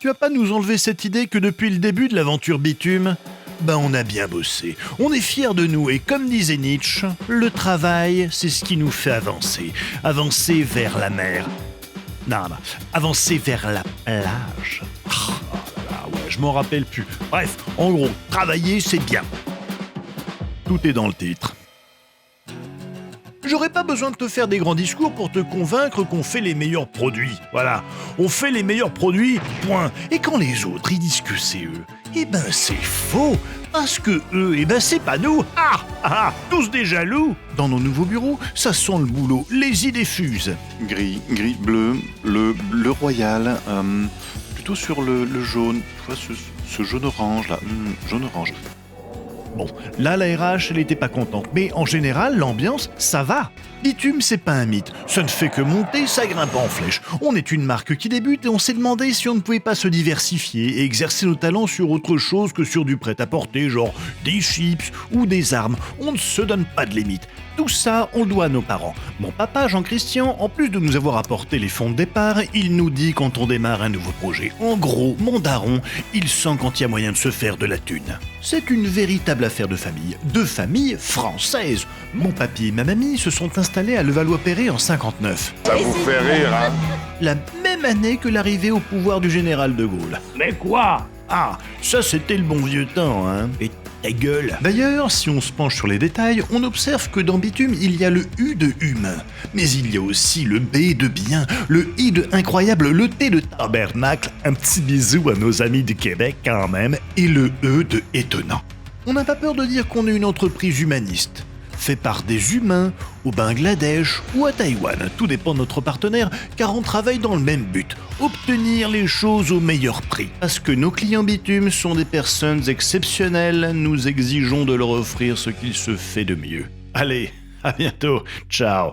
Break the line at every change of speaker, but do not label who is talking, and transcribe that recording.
Tu vas pas nous enlever cette idée que depuis le début de l'aventure bitume, on a bien bossé. On est fiers de nous et comme disait Nietzsche, le travail, c'est ce qui nous fait avancer. Avancer vers la mer. Non, avancer vers la plage. Je m'en rappelle plus. Bref, en gros, travailler, c'est bien. Tout est dans le titre. J'aurais pas besoin de te faire des grands discours pour te convaincre qu'on fait les meilleurs produits. Voilà, on fait les meilleurs produits, point. Et quand les autres, ils disent que c'est eux, c'est faux. Parce que eux, c'est pas nous. Tous des jaloux. Dans nos nouveaux bureaux, ça sent le boulot, les idées fusent.
Gris, bleu, le royal, plutôt sur le jaune. Tu vois, ce jaune-orange là, jaune-orange.
Bon, là, la RH, elle était pas contente. Mais en général, l'ambiance, ça va. Bitume, c'est pas un mythe. Ça ne fait que monter, ça grimpe en flèche. On est une marque qui débute et on s'est demandé si on ne pouvait pas se diversifier et exercer nos talents sur autre chose que sur du prêt-à-porter, genre des chips ou des armes. On ne se donne pas de limite. Tout ça, on le doit à nos parents. Mon papa, Jean-Christian, en plus de nous avoir apporté les fonds de départ, il nous dit quand on démarre un nouveau projet. En gros, mon daron, il sent quand il y a moyen de se faire de la thune. C'est une véritable affaire de famille française. Mon papy et ma mamie se sont installés à Levallois-Perret en 59.
Ça vous fait rire, hein?
La même année que l'arrivée au pouvoir du général de Gaulle.
Mais quoi?
Ça c'était le bon vieux temps, hein. Et ta gueule. D'ailleurs, si on se penche sur les détails, on observe que dans bitume, il y a le U de humain. Mais il y a aussi le B de bien, le I de incroyable, le T de tabernacle, un petit bisou à nos amis du Québec quand même, et le E de étonnant. On n'a pas peur de dire qu'on est une entreprise humaniste, fait par des humains au Bangladesh ou à Taïwan. Tout dépend de notre partenaire, car on travaille dans le même but, obtenir les choses au meilleur prix. Parce que nos clients bitume sont des personnes exceptionnelles, nous exigeons de leur offrir ce qu'il se fait de mieux. Allez, à bientôt, ciao.